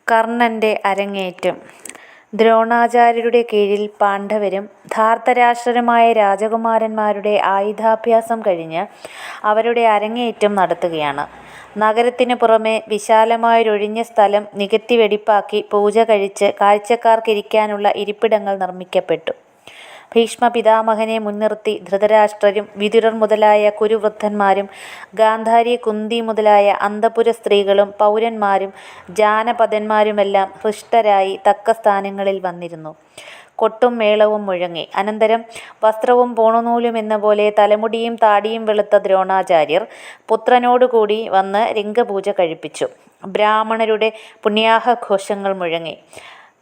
കർണന്റെ അരങ്ങേറ്റം. ദ്രോണാചാര്യരുടെ കീഴിൽ പാണ്ഡവരും ധാർത്തരാഷ്ട്രരുമായ രാജകുമാരന്മാരുടെ ആയുധാഭ്യാസം കഴിഞ്ഞ് അവരുടെ അരങ്ങേറ്റം നടത്തുകയാണ്. നഗരത്തിനു പുറമെ വിശാലമായൊരൊഴിഞ്ഞ സ്ഥലം നികത്തി വെടിപ്പാക്കി പൂജ കഴിച്ച് കാഴ്ചക്കാർക്കിരിക്കാനുള്ള ഇരിപ്പിടങ്ങൾ നിർമ്മിക്കപ്പെട്ടു. ഭീഷ്മപിതാമഹനെ മുൻനിർത്തി ധൃതരാഷ്ട്രരും വിതുരർ മുതലായ കുരുവൃദ്ധന്മാരും ഗാന്ധാരി കുന്തി മുതലായ അന്തഃപുര സ്ത്രീകളും പൗരന്മാരും ജാനപദന്മാരുമെല്ലാം ഹൃഷ്ടരായി തക്ക സ്ഥാനങ്ങളിൽ വന്നിരുന്നു. കൊട്ടും മേളവും മുഴങ്ങി. അനന്തരം വസ്ത്രവും പൂണുനൂലുമെന്ന പോലെ തലമുടിയും താടിയും വെളുത്ത ദ്രോണാചാര്യർ പുത്രനോടുകൂടി വന്ന് രംഗപൂജ കഴിപ്പിച്ചു. ബ്രാഹ്മണരുടെ പുണ്യാഹഘോഷങ്ങൾ മുഴങ്ങി.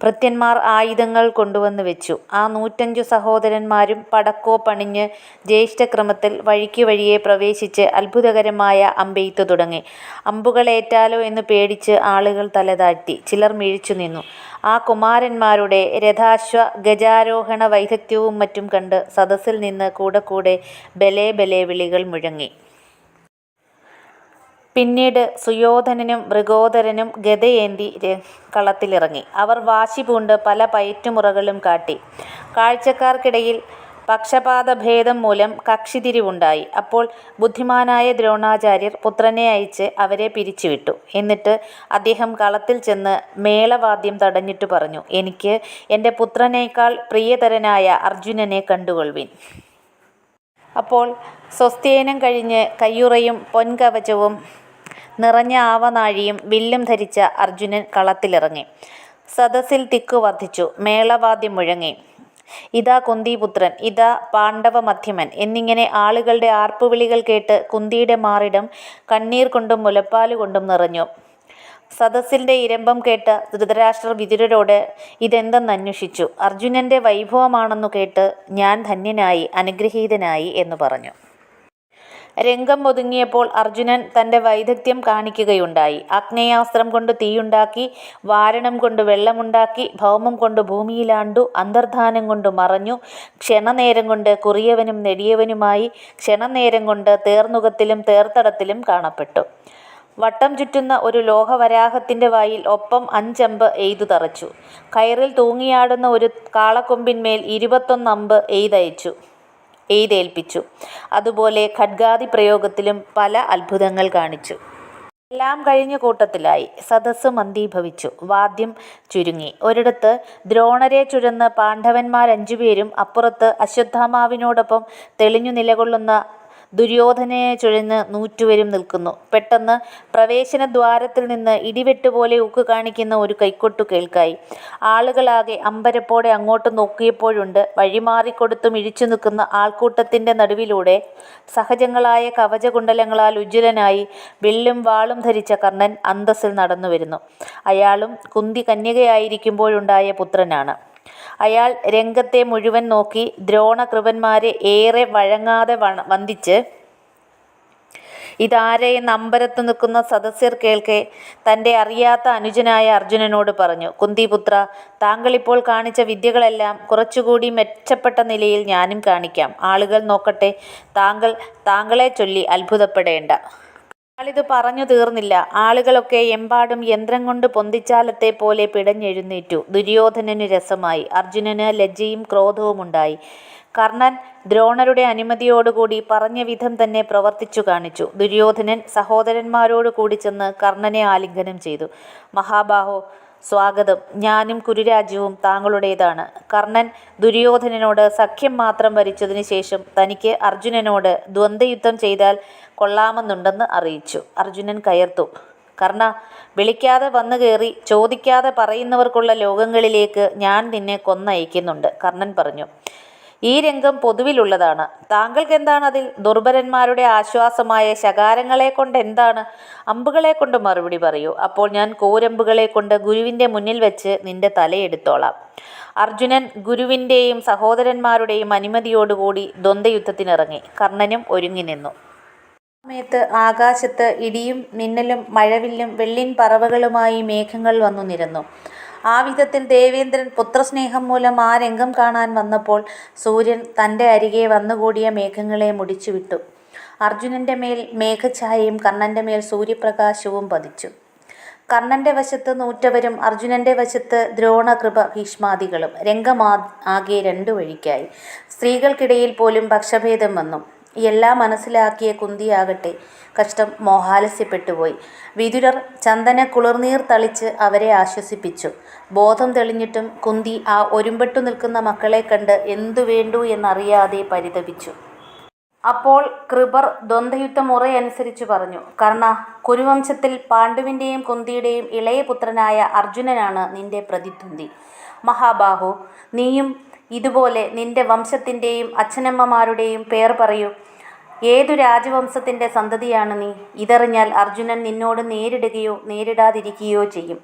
ഭൃത്യന്മാർ ആയുധങ്ങൾ കൊണ്ടുവന്ന് വെച്ചു. ആ 105 സഹോദരന്മാരും പടക്കോ പണിഞ്ഞ് ജ്യേഷ്ഠക്രമത്തിൽ വഴിക്ക് വഴിയെ പ്രവേശിച്ച് അത്ഭുതകരമായ അമ്പെയ്ത്തു തുടങ്ങി. അമ്പുകളേറ്റാലോ എന്ന് പേടിച്ച് ആളുകൾ തലതാഴ്ത്തി. ചിലർ മിഴിച്ചു നിന്നു. ആ കുമാരന്മാരുടെ രഥാശ്വ ഗജാരോഹണ വൈദഗ്ധ്യവും മറ്റും കണ്ട് സദസ്സിൽ നിന്ന് കൂടെ കൂടെ ബലേ ബലേ വിളികൾ മുഴങ്ങി. പിന്നീട് സുയോധനനും മൃഗോദരനും ഗദയേന്തി കളത്തിലിറങ്ങി. അവർ വാശി പൂണ്ട് പല പയറ്റുമുറകളും കാട്ടി. കാഴ്ചക്കാർക്കിടയിൽ പക്ഷപാതഭേദം മൂലം കക്ഷിതിരിവുണ്ടായി. അപ്പോൾ ബുദ്ധിമാനായ ദ്രോണാചാര്യർ പുത്രനെ അയച്ച് അവരെ പിരിച്ചുവിട്ടു. എന്നിട്ട് അദ്ദേഹം കളത്തിൽ ചെന്ന് മേളവാദ്യം തടഞ്ഞിട്ടു പറഞ്ഞു, എനിക്ക് എൻ്റെ പുത്രനേക്കാൾ പ്രിയതരനായ അർജുനനെ കണ്ടുകൊള്ളുവിൻ. അപ്പോൾ സ്വസ്ത്യയനം കഴിഞ്ഞ് കയ്യുറയും പൊൻകവചവും നിറഞ്ഞ ആവനാഴിയും വില്ലും ധരിച്ച അർജുനൻ കളത്തിലിറങ്ങി. സദസ്സിൽ തിക്കു വർദ്ധിച്ചു. മേളവാദ്യം മുഴങ്ങി. ഇതാ കുന്തിപുത്രൻ, ഇതാ പാണ്ഡവമധ്യമൻ എന്നിങ്ങനെ ആളുകളുടെ ആർപ്പുവിളികൾ കേട്ട് കുന്തിയുടെ മാറിടം കണ്ണീർ കൊണ്ടും മുലപ്പാലുകൊണ്ടും നിറഞ്ഞു. സദസ്സിൻ്റെ ഇരമ്പം കേട്ട ധൃതരാഷ്ട്രർ വിതുരരോട് ഇതെന്തെന്നന്വേഷിച്ചു. അർജുനൻ്റെ വൈഭവമാണെന്നു കേട്ട് ഞാൻ ധന്യനായി, അനുഗ്രഹീതനായി എന്നു പറഞ്ഞു. രംഗം ഒതുങ്ങിയപ്പോൾ അർജുനൻ തൻ്റെ വൈദഗ്ധ്യം കാണിക്കുകയുണ്ടായി. ആഗ്നേയാസ്ത്രം കൊണ്ട് തീയുണ്ടാക്കി, വാരണം കൊണ്ട് വെള്ളമുണ്ടാക്കി, ഭൗമം കൊണ്ട് ഭൂമിയിലാണ്ടു, അന്തർധാനം കൊണ്ട് മറഞ്ഞു, ക്ഷണനേരം കൊണ്ട് കുറിയവനും നെടിയവനുമായി, ക്ഷണനേരം കൊണ്ട് തേർനുകത്തിലും തേർത്തടത്തിലും കാണപ്പെട്ടു. വട്ടം ചുറ്റുന്ന ഒരു ലോഹവരാഹത്തിൻ്റെ വായിൽ ഒപ്പം 5 അമ്പ് എയ്തു തറച്ചു. കയറിൽ തൂങ്ങിയാടുന്ന ഒരു കാളക്കൊമ്പിന്മേൽ 21 അമ്പ് എയ്തേൽപ്പിച്ചു. അതുപോലെ ഖഡ്ഗാദി പ്രയോഗത്തിലും പല അത്ഭുതങ്ങൾ കാണിച്ചു. എല്ലാം കഴിഞ്ഞ കൂട്ടത്തിലായി. സദസ്സ് മന്ദീഭവിച്ചു. വാദ്യം ചുരുങ്ങി. ഒരിടത്ത് ദ്രോണരെ ചുഴന്ന് പാണ്ഡവന്മാർ 5 പേരും അപ്പുറത്ത് അശ്വത്ഥാമാവിനോടൊപ്പം തെളിഞ്ഞു നിലകൊള്ളുന്ന ദുര്യോധനയെ ചുഴന്ന് 100 പേരും നിൽക്കുന്നു. പെട്ടെന്ന് പ്രവേശനദ്വാരത്തിൽ നിന്ന് ഇടിവെട്ടുപോലെ ഊക്ക് കാണിക്കുന്ന ഒരു കൈക്കൊട്ടു കേൾക്കായി. ആളുകളാകെ അമ്പരപ്പോടെ അങ്ങോട്ട് നോക്കിയപ്പോഴുണ്ട് വഴിമാറിക്കൊടുത്തും ഇഴിച്ചു നിൽക്കുന്ന ആൾക്കൂട്ടത്തിൻ്റെ നടുവിലൂടെ സഹജങ്ങളായ കവചകുണ്ടലങ്ങളാൽ ഉജ്ജ്വലനായി വില്ലും വാളും ധരിച്ച കർണൻ അന്തസ്സിൽ നടന്നു വരുന്നു. അയാളും കുന്തി കന്യകയായിരിക്കുമ്പോഴുണ്ടായ പുത്രനാണ്. അയാൾ രംഗത്തെ മുഴുവൻ നോക്കി ദ്രോണകൃപന്മാരെ ഏറെ വഴങ്ങാതെ വന്ദിച്ച് ഇതാരെയെന്ന് അമ്പരത്തു നിൽക്കുന്ന സദസ്യർ കേൾക്കെ തൻ്റെ അറിയാത്ത അനുജനായ അർജുനനോട് പറഞ്ഞു, കുന്തിപുത്ര, താങ്കളിപ്പോൾ കാണിച്ച വിദ്യകളെല്ലാം കുറച്ചുകൂടി മെച്ചപ്പെട്ട നിലയിൽ ഞാനും കാണിക്കാം. ആളുകൾ നോക്കട്ടെ. താങ്കളെ ചൊല്ലി അത്ഭുതപ്പെടേണ്ട. അയാളിത് പറഞ്ഞു തീർന്നില്ല. ആളുകളൊക്കെ എമ്പാടും യന്ത്രം കൊണ്ട് പൊന്തിച്ചാലത്തെ പോലെ പിടഞ്ഞെഴുന്നേറ്റു. ദുര്യോധനന് രസമായി. അർജുനന് ലജ്ജയും ക്രോധവും ഉണ്ടായി. കർണൻ ദ്രോണരുടെ അനുമതിയോടുകൂടി പറഞ്ഞ വിധം തന്നെ പ്രവർത്തിച്ചു കാണിച്ചു. ദുര്യോധനൻ സഹോദരന്മാരോട് കൂടി ചെന്ന് കർണനെ ആലിംഗനം ചെയ്തു. മഹാബാഹോ, സ്വാഗതം. ഞാനും കുരുരാജ്യവും താങ്കളുടേതാണ്. കർണൻ ദുര്യോധനനോട് സഖ്യം മാത്രം വരിച്ചതിന് ശേഷം തനിക്ക് അർജുനനോട് ദ്വന്ദ്വയുദ്ധം ചെയ്താൽ കൊള്ളാമെന്നുണ്ടെന്ന് അറിയിച്ചു. അർജുനൻ കയർത്തു. കർണ, വിളിക്കാതെ വന്നു കയറി ചോദിക്കാതെ പറയുന്നവർക്കുള്ള ലോകങ്ങളിലേക്ക് ഞാൻ നിന്നെ കൊന്നയക്കുന്നുണ്ട്, കർണൻ പറഞ്ഞു. ഈ രംഗം പൊതുവിലുള്ളതാണ്. താങ്കൾക്കെന്താണ് അതിൽ? ദുർബലന്മാരുടെ ആശ്വാസമായ ശകാരങ്ങളെ കൊണ്ട് എന്താണ്? അമ്പുകളെ കൊണ്ട് മറുപടി പറയൂ. അപ്പോൾ ഞാൻ കോരമ്പുകളെ കൊണ്ട് ഗുരുവിൻ്റെ മുന്നിൽ വെച്ച് നിന്റെ തലയെടുത്തോളാം. അർജുനൻ ഗുരുവിൻ്റെയും സഹോദരന്മാരുടെയും അനുമതിയോടുകൂടി ദ്വന്ദ്വയുദ്ധത്തിനിറങ്ങി. കർണനും ഒരുങ്ങി നിന്നു. സമയത്ത് ആകാശത്ത് ഇടിയും മിന്നലും മഴവില്ലും വെള്ളിൻ പറവകളുമായി മേഘങ്ങൾ വന്നു നിരന്നു. ആ വിധത്തിൽ ദേവേന്ദ്രൻ പുത്രസ്നേഹം മൂലം ആ രംഗം കാണാൻ വന്നപ്പോൾ സൂര്യൻ തൻ്റെ അരികെ വന്നുകൂടിയ മേഘങ്ങളെ മുടിച്ചുവിട്ടു. അർജുനൻ്റെ മേൽ മേഘഛായയും കർണൻ്റെ മേൽ സൂര്യപ്രകാശവും പതിച്ചു. കർണന്റെ വശത്ത് നൂറ്റവരും അർജുനന്റെ വശത്ത് ദ്രോണ, കൃപ, ഭീഷ്മാദികളും. ആകെ രണ്ടു വഴിക്കായി. സ്ത്രീകൾക്കിടയിൽ പോലും പക്ഷഭേദം വന്നു. എല്ലാം മനസ്സിലാക്കിയ കുന്തിയാകട്ടെ കഷ്ടം മോഹാലസ്യപ്പെട്ടുപോയി. വിതുരർ ചന്ദന കുളിർനീർ തളിച്ച് അവരെ ആശ്വസിപ്പിച്ചു. ബോധം തെളിഞ്ഞിട്ടും കുന്തി ആ ഒരുമ്പെട്ടു നിൽക്കുന്ന മക്കളെ കണ്ട് എന്തു വേണ്ടു എന്നറിയാതെ പരിതപിച്ചു. അപ്പോൾ കൃപർ ദ്വന്ദ്വയുദ്ധ മുറയനുസരിച്ചു പറഞ്ഞു: കർണ, കുരുവംശത്തിൽ പാണ്ഡുവിൻ്റെയും കുന്തിയുടെയും ഇളയ പുത്രനായ അർജുനനാണ് നിന്റെ പ്രതിദ്വന്ദ്വി. മഹാബാഹു, നീയും ഇതുപോലെ നിന്റെ വംശത്തിൻ്റെയും അച്ഛനമ്മമാരുടെയും പേർ പറയൂ. ഏതു രാജവംശത്തിൻ്റെ സന്തതിയാണ് നീ? ഇതറിഞ്ഞാൽ അർജുനൻ നിന്നോട് നേരിടുകയോ നേരിടാതിരിക്കുകയോ ചെയ്യും.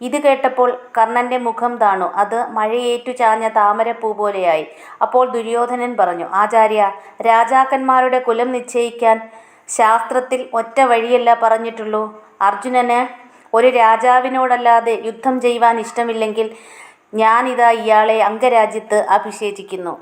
ഇത് കേട്ടപ്പോൾ കർണന്റെ മുഖം താണു. അത് മഴയേറ്റു ചാഞ്ഞ താമരപ്പൂ പോലെയായി. അപ്പോൾ ദുര്യോധനൻ പറഞ്ഞു: ആചാര്യ, രാജാക്കന്മാരുടെ കുലം നിശ്ചയിക്കാൻ ശാസ്ത്രത്തിൽ ഒറ്റ വഴിയല്ല പറഞ്ഞിട്ടുള്ളൂ. അർജുനന് ഒരു രാജാവിനോടല്ലാതെ യുദ്ധം ചെയ്യുവാൻ ഇഷ്ടമില്ലെങ്കിൽ ഞാനിതാ ഇയാളെ അംഗരാജ്യത്ത് അഭിഷേചിക്കുന്നു.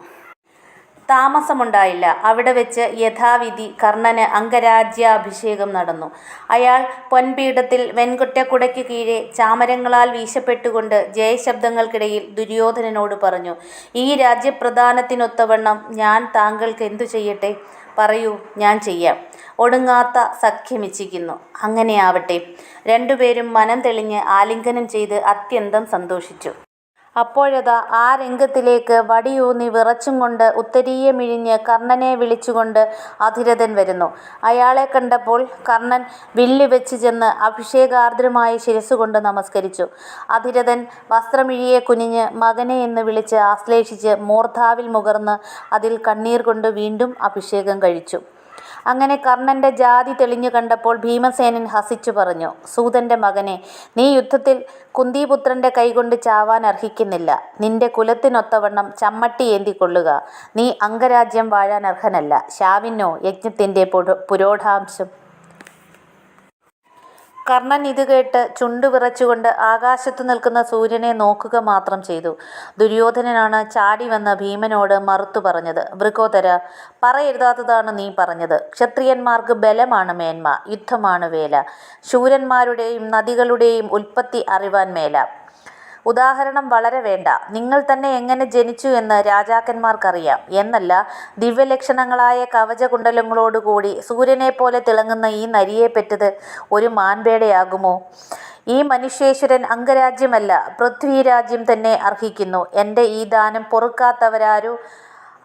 താമസമുണ്ടായില്ല. അവിടെ വെച്ച് യഥാവിധി കർണന് അംഗരാജ്യാഭിഷേകം നടന്നു. അയാൾ പൊൻപീഠത്തിൽ വെൺകൊറ്റക്കുടയ്ക്കു കീഴെ ചാമരങ്ങളാൽ വീശപ്പെട്ടുകൊണ്ട് ജയശബ്ദങ്ങൾക്കിടയിൽ ദുര്യോധനനോട് പറഞ്ഞു: ഈ രാജ്യപ്രധാനത്തിനൊത്തവണ്ണം ഞാൻ താങ്കൾക്ക് എന്തു ചെയ്യട്ടെ? പറയൂ, ഞാൻ ചെയ്യാം. ഒടുങ്ങാത്ത സഖ്യമിച്ഛിക്കുന്നു. അങ്ങനെയാവട്ടെ. രണ്ടുപേരും മനം തെളിഞ്ഞ് ആലിംഗനം ചെയ്ത് അത്യന്തം സന്തോഷിച്ചു. അപ്പോഴതാ ആ രംഗത്തിലേക്ക് വടിയൂന്നി വിറച്ചും കൊണ്ട് ഉത്തരീയമിഴിഞ്ഞ് കർണനെ വിളിച്ചുകൊണ്ട് അധിരഥൻ വരുന്നു. അയാളെ കണ്ടപ്പോൾ കർണൻ വില്ല് വെച്ച് ചെന്ന് അഭിഷേകാർദ്രമായ ശിരസ്സുകൊണ്ട് നമസ്കരിച്ചു. അധിരഥൻ വസ്ത്രമിഴിയെ കുനിഞ്ഞ് മകനെ എന്ന് വിളിച്ച് ആശ്ലേഷിച്ച് മൂർധാവിൽ മുകർന്ന് അതിൽ കണ്ണീർ കൊണ്ട് വീണ്ടും അഭിഷേകം കഴിച്ചു. അങ്ങനെ കർണന്റെ ജാതി തെളിഞ്ഞു കണ്ടപ്പോൾ ഭീമസേനൻ ഹസിച്ചു പറഞ്ഞു: സൂതന്റെ മകനെ, നീ യുദ്ധത്തിൽ കുന്തിപുത്രന്റെ കൈകൊണ്ട് ചാവാൻ അർഹിക്കുന്നില്ല. നിന്റെ കുലത്തിനൊത്തവണ്ണം ചമ്മട്ടി ഏന്തിക്കൊള്ളുക. നീ അംഗരാജ്യം വാഴാൻ അർഹനല്ല. ശാവിനോ യജ്ഞത്തിന്റെ പുരോഢാംശം. കർണൻ ഇത് കേട്ട് ചുണ്ടു വിറച്ചുകൊണ്ട് ആകാശത്തു നിൽക്കുന്ന സൂര്യനെ നോക്കുക മാത്രം ചെയ്തു. ദുര്യോധനനാണ് ചാടി വന്ന ഭീമനോട് മറുത്തു പറഞ്ഞത്: വൃക്കോദര, പറയരുതാത്തതാണ് നീ പറഞ്ഞത്. ക്ഷത്രിയന്മാർക്ക് ബലമാണ് മേന്മ, യുദ്ധമാണ് വേല. ശൂരന്മാരുടെയും നദികളുടെയും ഉൽപ്പത്തി അറിവാൻ മേല. ഉദാഹരണം വളരെ വേണ്ട. നിങ്ങൾ തന്നെ എങ്ങനെ ജനിച്ചു എന്ന് രാജാക്കന്മാർക്കറിയാം. എന്നല്ല, ദിവ്യലക്ഷണങ്ങളായ കവചകുണ്ടലങ്ങളോടുകൂടി സൂര്യനെപ്പോലെ തിളങ്ങുന്ന ഈ നരിയെ പെറ്റത് ഒരു മാൻപേടയാകുമോ? ഈ മനുഷ്യേശ്വരൻ അംഗരാജ്യമല്ല, പൃഥ്വിരാജ്യം തന്നെ അർഹിക്കുന്നു. എൻ്റെ ഈ ദാനം പൊറുക്കാത്തവരാരോ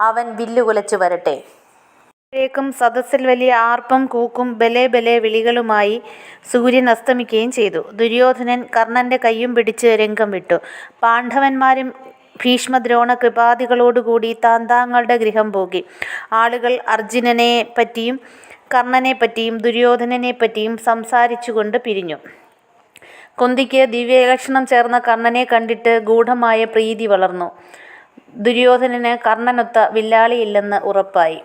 അവൻ വില്ലുകുലച്ചു വരട്ടെ. േക്കും സദസ്സിൽ വലിയ ആർപ്പും കൂക്കും ബലേ ബലേ വിളികളുമായി സൂര്യൻ അസ്തമിക്കുകയും ചെയ്തു. ദുര്യോധനൻ കർണന്റെ കയ്യും പിടിച്ച് രംഗം വിട്ടു. പാണ്ഡവന്മാരും ഭീഷ്മദ്രോണ കൃപാദികളോടുകൂടി താന്താങ്ങളുടെ ഗൃഹം പോകി. ആളുകൾ അർജുനനെ പറ്റിയും കർണനെ പറ്റിയും ദുര്യോധനനെ പറ്റിയും സംസാരിച്ചുകൊണ്ട് പിരിഞ്ഞു. കുന്തിക്ക് ദിവ്യലക്ഷണം ചേർന്ന കർണനെ കണ്ടിട്ട് ഗൂഢമായ പ്രീതി വളർന്നു. ദുര്യോധനന് കർണനൊത്ത വില്ലാളിയില്ലെന്ന് ഉറപ്പായി.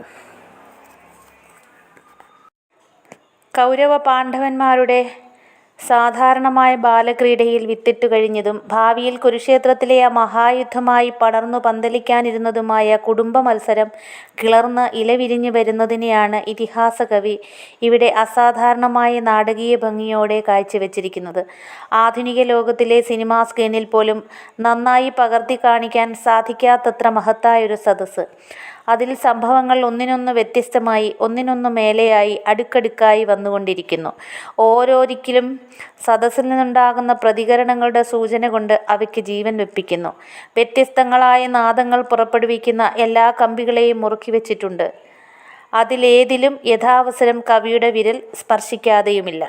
കൗരവ പാണ്ഡവന്മാരുടെ സാധാരണമായ ബാലക്രീഡയിൽ വിത്തിട്ടു കഴിഞ്ഞതും ഭാവിയിൽ കുരുക്ഷേത്രത്തിലെ ആ മഹായുദ്ധമായി പടർന്നു പന്തലിക്കാനിരുന്നതുമായ കുടുംബ മത്സരം കിളർന്ന് ഇലവിരിഞ്ഞു വരുന്നതിനെയാണ് ഇതിഹാസകവി ഇവിടെ അസാധാരണമായ നാടകീയ ഭംഗിയോടെ കാഴ്ചവെച്ചിരിക്കുന്നത്. ആധുനിക ലോകത്തിലെ സിനിമാ സ്ക്രീനിൽ പോലും നന്നായി പകർത്തി കാണിക്കാൻ സാധിക്കാത്തത്ര മഹത്തായൊരു സദസ്സ്. അതിൽ സംഭവങ്ങൾ ഒന്നിനൊന്ന് വ്യത്യസ്തമായി, ഒന്നിനൊന്നു മേലെയായി, അടുക്കടുക്കായി വന്നുകൊണ്ടിരിക്കുന്നു. ഓരോരിക്കലും സദസ്സിൽ നിന്നുണ്ടാകുന്ന പ്രതികരണങ്ങളുടെ സൂചന കൊണ്ട് അവയ്ക്ക് ജീവൻ വെപ്പിക്കുന്നു. വ്യത്യസ്തങ്ങളായ നാദങ്ങൾ പുറപ്പെടുവിക്കുന്ന എല്ലാ കമ്പികളെയും മുറുക്കിവെച്ചിട്ടുണ്ട്. അതിലേതിലും യഥാവസരം കവിയുടെ വിരൽ സ്പർശിക്കാതെയുമില്ല.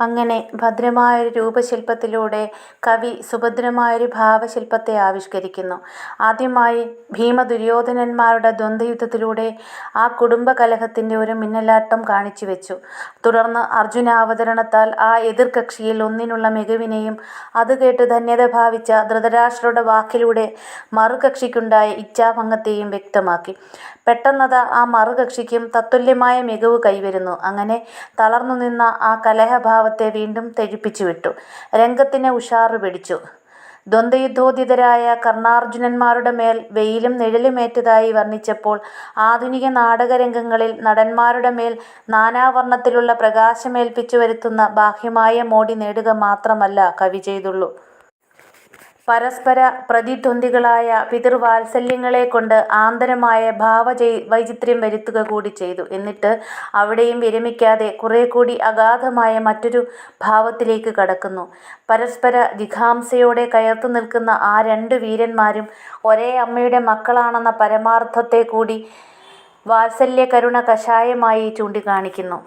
അങ്ങനെ ഭദ്രമായൊരു രൂപശില്പത്തിലൂടെ കവി സുഭദ്രമായൊരു ഭാവശില്പത്തെ ആവിഷ്കരിക്കുന്നു. ആദ്യമായി ഭീമദുര്യോധനന്മാരുടെ ദ്വന്ദ്വയുദ്ധത്തിലൂടെ ആ കുടുംബകലഹത്തിൻ്റെ ഒരു മിന്നലാട്ടം കാണിച്ചു വെച്ചു. തുടർന്ന് അർജുനാവതരണത്താൽ ആ എതിർകക്ഷിയിൽ ഒന്നിനുള്ള മികവിനെയും അത് കേട്ട് ധന്യത ഭാവിച്ച ധൃതരാഷ്ട്രരുടെ വാക്കിലൂടെ മറുകക്ഷിക്കുണ്ടായ ഇച്ഛാഭംഗത്തെയും വ്യക്തമാക്കി. പെട്ടെന്നത് ആ മറുകക്ഷിക്കും തത്തുല്യമായ മികവ് കൈവരുന്നു. അങ്ങനെ തളർന്നു നിന്ന ആ കലഹഭാവത്തെ വീണ്ടും തെഴിപ്പിച്ചു വിട്ടു. രംഗത്തിന് ഉഷാറ് പിടിച്ചു. ദ്വന്ദ്വയുദ്ധോദ്ധിതരായ കർണാർജുനന്മാരുടെ മേൽ വെയിലും നിഴലുമേറ്റതായി വർണ്ണിച്ചപ്പോൾ ആധുനിക നാടകരംഗങ്ങളിൽ നടന്മാരുടെ മേൽ നാനാവർണ്ണത്തിലുള്ള പ്രകാശമേൽപ്പിച്ചു വരുത്തുന്ന ബാഹ്യമായ മോടി നേടുക മാത്രമല്ല കവി ചെയ്തുള്ളൂ. പരസ്പര പ്രതിദ്വന്ദ്വികളായ പിതൃവാത്സല്യങ്ങളെക്കൊണ്ട് ആന്തരമായ ഭാവവൈചിത്ര്യം വരുത്തുക കൂടി ചെയ്തു. എന്നിട്ട് അവിടെയും വിരമിക്കാതെ കുറേക്കൂടി അഗാധമായ മറ്റൊരു ഭാവത്തിലേക്ക് കടക്കുന്നു. പരസ്പര ജിഘാംസയോടെ കയർത്തു നിൽക്കുന്ന ആ രണ്ടു വീരന്മാരും ഒരേ അമ്മയുടെ മക്കളാണെന്ന പരമാർത്ഥത്തെ കൂടി വാത്സല്യകരുണ കഷായമായി ചൂണ്ടിക്കാണിക്കുന്നു.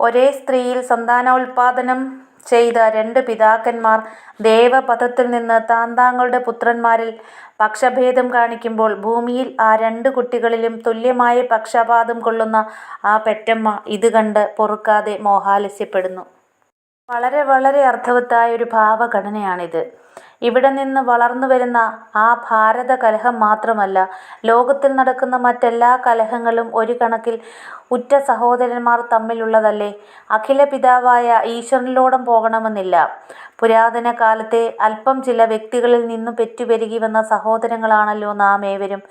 ഒരേ സ്ത്രീയിൽ സന്താനോൽപാദനം ചെയ്ത രണ്ടു പിതാക്കന്മാർ ദേവപഥത്തിൽ നിന്ന് താന്താങ്ങളുടെ പുത്രന്മാരിൽ പക്ഷഭേദം കാണിക്കുമ്പോൾ ഭൂമിയിൽ ആ രണ്ടു കുട്ടികളിലും തുല്യമായ പക്ഷപാതം കൊള്ളുന്ന ആ പെറ്റമ്മ ഇത് കണ്ട് പൊറുക്കാതെ മോഹാലസ്യപ്പെടുന്നു. വളരെ വളരെ അർത്ഥവത്തായ ഒരു ഭാവഘടനയാണിത്. ഇവിടെ നിന്ന് വളർന്നു വരുന്ന ആ ഭാരത കലഹം മാത്രമല്ല, ലോകത്തിൽ നടക്കുന്ന മറ്റെല്ലാ കലഹങ്ങളും ഒരു കണക്കിൽ ഉറ്റ സഹോദരന്മാർ തമ്മിലുള്ളതല്ലേ. അഖില പിതാവായ ഈശ്വരനിലോടം പോകണമെന്നില്ല. പുരാതന കാലത്തെ അല്പം ചില വ്യക്തികളിൽ നിന്നു പെറ്റുപെരുകി വന്ന സഹോദരങ്ങളാണല്ലോ നാം ഏവരും.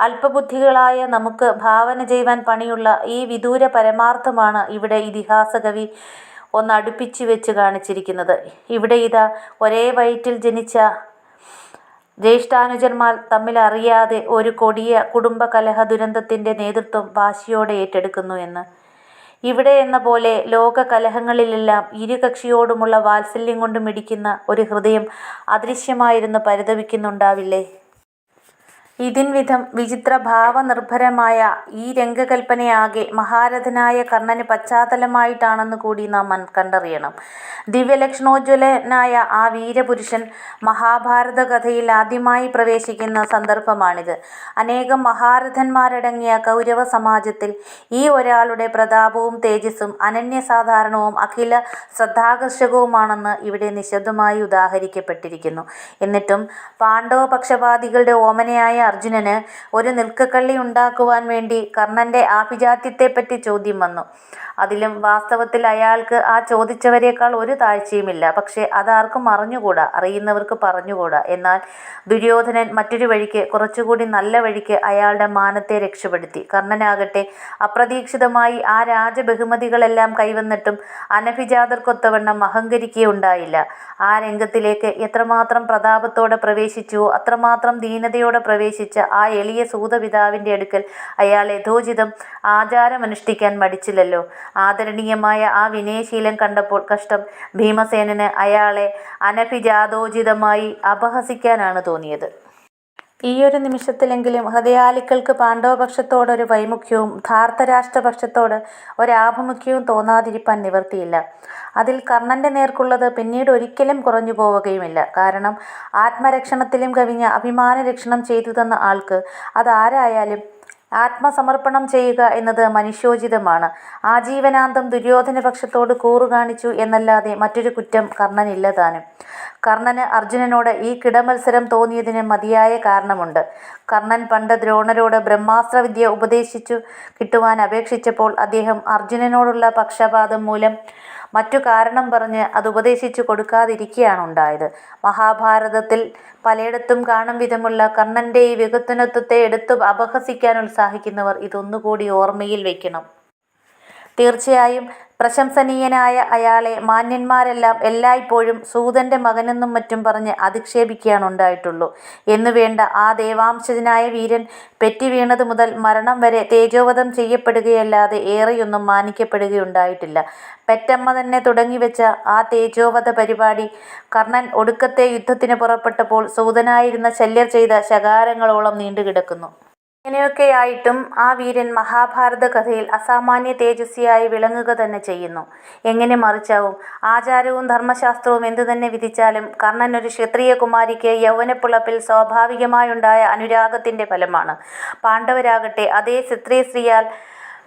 അല്പബുദ്ധികളായ നമുക്ക് ഭാവന ചെയ്യുവാൻ പണിയുള്ള ഈ വിദൂര പരമാർത്ഥമാണ് ഇവിടെ ഇതിഹാസകവി ഒന്നടുപ്പിച്ചു വെച്ച് കാണിച്ചിരിക്കുന്നത്. ഇവിടെ ഇതാ ഒരേ വയറ്റിൽ ജനിച്ച ജ്യേഷ്ഠാനുജന്മാർ തമ്മിലറിയാതെ ഒരു കൊടിയ കുടുംബകലഹ ദുരന്തത്തിൻ്റെ നേതൃത്വം വാശിയോടെ ഏറ്റെടുക്കുന്നു എന്ന്. ഇവിടെ എന്ന പോലെ ലോക കലഹങ്ങളിലെല്ലാം ഇരുകക്ഷിയോടുമുള്ള വാത്സല്യം കൊണ്ട് മിടിക്കുന്ന ഒരു ഹൃദയം അദൃശ്യമായിരുന്നു പരിതപിക്കുന്നുണ്ടാവില്ലേ. ഇതിൻവിധം വിചിത്ര ഭാവനിർഭരമായ ഈ രംഗകൽപ്പനയാകെ മഹാരഥനായ കർണന് പശ്ചാത്തലമായിട്ടാണെന്ന് കൂടി നാം കണ്ടറിയണം. ദിവ്യലക്ഷണോജ്വലനായ ആ വീരപുരുഷൻ മഹാഭാരത കഥയിൽ ആദ്യമായി പ്രവേശിക്കുന്ന സന്ദർഭമാണിത്. അനേകം മഹാരഥന്മാരടങ്ങിയ കൗരവ സമാജത്തിൽ ഈ ഒരാളുടെ പ്രതാപവും തേജസ്സും അനന്യസാധാരണവും അഖില ശ്രദ്ധാകർഷകവുമാണെന്ന് ഇവിടെ നിശബ്ദമായി ഉദാഹരിക്കപ്പെട്ടിരിക്കുന്നു. എന്നിട്ടും പാണ്ഡവപക്ഷപാതികളുടെ ഓമനയായ അർജുനന് ഒരു നിൽക്കക്കള്ളി ഉണ്ടാക്കുവാൻ വേണ്ടി കർണന്റെ ആഭിജാത്യത്തെപ്പറ്റി ചോദ്യം വന്നു. അതിലും വാസ്തവത്തിൽ അയാൾക്ക് ആ ചോദിച്ചവരേക്കാൾ ഒരു താഴ്ചയുമില്ല. പക്ഷേ അതാർക്കും അറിഞ്ഞുകൂടാ, അറിയുന്നവർക്ക് പറഞ്ഞുകൂടാ. എന്നാൽ ദുര്യോധനൻ മറ്റൊരു വഴിക്ക്, കുറച്ചുകൂടി നല്ല വഴിക്ക് അയാളുടെ മാനത്തെ രക്ഷപ്പെടുത്തി. കർണനാകട്ടെ അപ്രതീക്ഷിതമായി ആ രാജബഹുമതികളെല്ലാം കൈവന്നിട്ടും അനഭിജാതർക്കൊത്തവണ്ണം അഹങ്കരിക്കുകയുണ്ടായില്ല. ആ രംഗത്തിലേക്ക് എത്രമാത്രം പ്രതാപത്തോടെ പ്രവേശിച്ചുവോ അത്രമാത്രം ദീനതയോടെ പ്രവേശിച്ച ആ എളിയ സൂതപിതാവിൻ്റെ അടുക്കൽ അയാൾ യഥോചിതം ആചാരമനുഷ്ഠിക്കാൻ മടിച്ചില്ലല്ലോ. ആദരണീയമായ ആ വിനയശീലം കണ്ടപ്പോൾ കഷ്ടം ഭീമസേനന് അയാളെ അനഭിജാതോചിതമായി അപഹസിക്കാനാണ് തോന്നിയത്. ഈയൊരു നിമിഷത്തിലെങ്കിലും ഹൃദയാലിക്കൾക്ക് പാണ്ഡവപക്ഷത്തോടൊരു വൈമുഖ്യവും ധാർത്തരാഷ്ട്രപക്ഷത്തോട് ഒരാഭിമുഖ്യവും തോന്നാതിരിപ്പാൻ നിവർത്തിയില്ല. അതിൽ കർണന്റെ നേർക്കുള്ളത് പിന്നീട് ഒരിക്കലും കുറഞ്ഞു പോവുകയുമില്ല. കാരണം ആത്മരക്ഷണത്തിലും കവിഞ്ഞ അഭിമാനരക്ഷണം ചെയ്തു തന്ന ആൾക്ക് അതാരായാലും ആത്മസമർപ്പണം ചെയ്യുക എന്നത് മനുഷ്യോചിതമാണ്. ആജീവനാന്തം ദുര്യോധനപക്ഷത്തോട് കൂറു കാണിച്ചു എന്നല്ലാതെ മറ്റൊരു കുറ്റം കർണനില്ല താനും. കർണന് അർജുനനോട് ഈ കിടമത്സരം തോന്നിയതിന് മതിയായ കാരണമുണ്ട്. കർണൻ പണ്ട് ദ്രോണരോട് ബ്രഹ്മാസ്ത്രവിദ്യ ഉപദേശിച്ചു കിട്ടുവാൻ അപേക്ഷിച്ചപ്പോൾ അദ്ദേഹം അർജുനനോടുള്ള പക്ഷപാതം മൂലം മറ്റു കാരണം പറഞ്ഞ് അത് ഉപദേശിച്ചു കൊടുക്കാതിരിക്കുകയാണുണ്ടായത്. മഹാഭാരതത്തിൽ പലയിടത്തും കാണും വിധമുള്ള കർണന്റെ ഈ വികത്വനത്വത്തെ എടുത്തു അപഹസിക്കാൻ ഉത്സാഹിക്കുന്നവർ ഇതൊന്നുകൂടി ഓർമ്മയിൽ വയ്ക്കണം. തീർച്ചയായും പ്രശംസനീയനായ അയാളെ മാന്യന്മാരെല്ലാം എല്ലായ്പ്പോഴും സൂതന്റെ മകനെന്നും മറ്റും പറഞ്ഞ് അധിക്ഷേപിക്കുകയാണ് ഉണ്ടായിട്ടുള്ളൂ. എന്നുവേണ്ട ആ ദേവാംശജനായ വീരൻ പെറ്റുവീണതു മുതൽ മരണം വരെ തേജോവധം ചെയ്യപ്പെടുകയല്ലാതെ ഏറെയൊന്നും മാനിക്കപ്പെടുകയുണ്ടായിട്ടില്ല. പെറ്റമ്മ തന്നെ തുടങ്ങിവെച്ച ആ തേജോവധ പരിപാടി കർണൻ ഒടുക്കത്തെ യുദ്ധത്തിന് പുറപ്പെട്ടപ്പോൾ സൂതനായിരുന്ന ശല്യർ ചെയ്ത ശകാരങ്ങളോളം നീണ്ടുകിടക്കുന്നു. ഇങ്ങനെയൊക്കെയായിട്ടും ആ വീരൻ മഹാഭാരത കഥയിൽ അസാമാന്യ തേജസ്വിയായി വിളങ്ങുക തന്നെ ചെയ്യുന്നു. എങ്ങനെ മറിച്ചാവും? ആചാരവും ധർമ്മശാസ്ത്രവും എന്തു തന്നെ വിധിച്ചാലും കർണൻ ഒരു ക്ഷത്രിയ കുമാരിക്ക് യൗവനപ്പുളപ്പിൽ സ്വാഭാവികമായുണ്ടായ അനുരാഗത്തിൻ്റെ ഫലമാണ്. പാണ്ഡവരാകട്ടെ അതേ ക്ഷത്രിയ സ്ത്രീയാൽ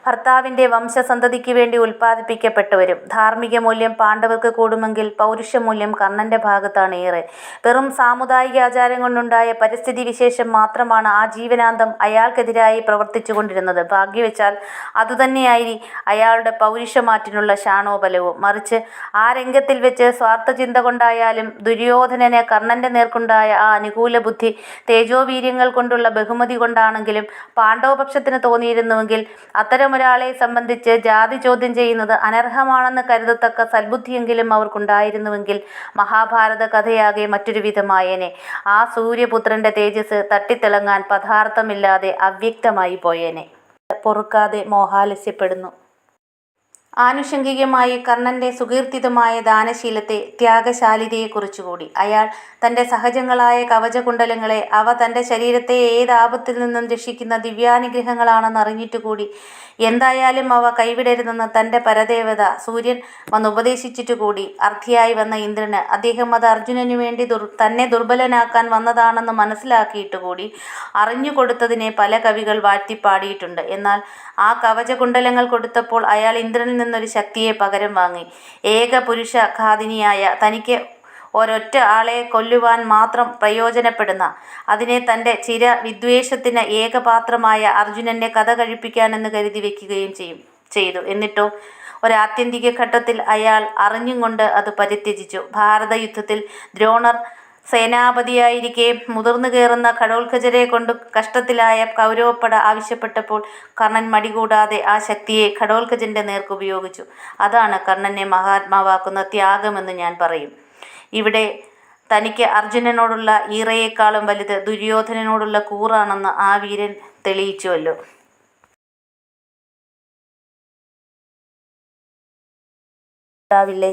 ഭർത്താവിൻ്റെ വംശസന്തതിക്ക് വേണ്ടി ഉൽപ്പാദിപ്പിക്കപ്പെട്ടവരും. ധാർമ്മിക മൂല്യം പാണ്ഡവർക്ക് കൂടുമെങ്കിൽ പൗരുഷമൂല്യം കർണൻ്റെ ഭാഗത്താണ് ഏറെ. വെറും സാമുദായിക ആചാരം കൊണ്ടുണ്ടായ പരിസ്ഥിതി വിശേഷം മാത്രമാണ് ആജീവനാന്തം അയാൾക്കെതിരായി പ്രവർത്തിച്ചുകൊണ്ടിരുന്നത്. ഭാഗ്യവശാൽ അതുതന്നെയായി അയാളുടെ പൗരുഷമാറ്റിനുള്ള ശാണോബലവും. മറിച്ച് ആ രംഗത്തിൽ വെച്ച് സ്വാർത്ഥചിന്ത കൊണ്ടായാലും ദുര്യോധനന് കർണൻ്റെ നേർക്കുണ്ടായ ആ അനുകൂല ബുദ്ധി തേജോവീര്യങ്ങൾ കൊണ്ടുള്ള ബഹുമതി കൊണ്ടാണെങ്കിലും പാണ്ഡവപക്ഷത്തിന് തോന്നിയിരുന്നുവെങ്കിൽ അത്തരമൊരാളെ സംബന്ധിച്ച് ജാതി ചോദ്യം ചെയ്യുന്നത് അനർഹമാണെന്ന് കരുതത്തക്ക സൽബുദ്ധിയെങ്കിലും അവർക്കുണ്ടായിരുന്നുവെങ്കിൽ മഹാഭാരത കഥയാകെ മറ്റൊരു വിധമായേനെ. ആ സൂര്യപുത്രൻ്റെ തേജസ് തട്ടിത്തിളങ്ങാൻ പദാർത്ഥമില്ലാതെ അവ്യക്തമായി പോയേനെ. പൊറുക്കാതെ മോഹാലസ്യപ്പെടുന്നു. ആനുഷംഗികമായി കർണൻ്റെ സുകീർത്തിതമായ ദാനശീലത്തെ, ത്യാഗശാലിതയെക്കുറിച്ചുകൂടി. അയാൾ തൻ്റെ സഹജങ്ങളായ കവചകുണ്ടലങ്ങളെ അവ തൻ്റെ ശരീരത്തെ ഏതാപത്തിൽ നിന്നും രക്ഷിക്കുന്ന ദിവ്യാനുഗ്രഹങ്ങളാണെന്നറിഞ്ഞിട്ടുകൂടി എന്തായാലും അവ കൈവിടരുതെന്ന് തൻ്റെ പരദേവത സൂര്യൻ വന്നുപദേശിച്ചിട്ടുകൂടി അർത്ഥിയായി വന്ന ഇന്ദ്രന് അദ്ദേഹം അത് അർജുനനു വേണ്ടി തന്നെ ദുർബലനാക്കാൻ വന്നതാണെന്ന് മനസ്സിലാക്കിയിട്ടുകൂടി അറിഞ്ഞുകൊടുത്തതിനെ പല കവികൾ വാഴ്ത്തിപ്പാടിയിട്ടുണ്ട്. എന്നാൽ ആ കവചകുണ്ടലങ്ങൾ കൊടുത്തപ്പോൾ അയാൾ ഇന്ദ്രനിൽ നിന്നൊരു ശക്തിയെ പകരം വാങ്ങി. ഏക പുരുഷ ഘാതിനിയായ തനിക്ക് ഒരൊറ്റ ആളെ കൊല്ലുവാൻ മാത്രം പ്രയോജനപ്പെടുന്ന, അതിനെ തൻ്റെ ചിരവിദ്വേഷത്തിന് ഏകപാത്രമായ അർജുനൻ്റെ കഥ കഴിപ്പിക്കാനെന്ന് കരുതി വയ്ക്കുകയും ചെയ്തു. എന്നിട്ടോ ഒരാത്യന്തിക ഘട്ടത്തിൽ അയാൾ അറിഞ്ഞും കൊണ്ട് അത് പരിത്യജിച്ചു. ഭാരതയുദ്ധത്തിൽ ദ്രോണർ സേനാപതിയായിരിക്കെ മുതിർന്നു കയറുന്ന ഘടോത്കചരെ കൊണ്ട് കഷ്ടത്തിലായ കൗരവപ്പട ആവശ്യപ്പെട്ടപ്പോൾ കർണൻ മടികൂടാതെ ആ ശക്തിയെ ഘടോത്കചൻ്റെ നേർക്ക് ഉപയോഗിച്ചു. അതാണ് കർണനെ മഹാത്മാവാക്കുന്ന ത്യാഗമെന്ന് ഞാൻ പറയും. ഇവിടെ തനിക്ക് അർജുനനോടുള്ള ഈറയേക്കാളും വലുത് ദുര്യോധനനോടുള്ള കൂറാണെന്ന് ആ വീരൻ തെളിയിച്ചുവല്ലോ. ില്ലേ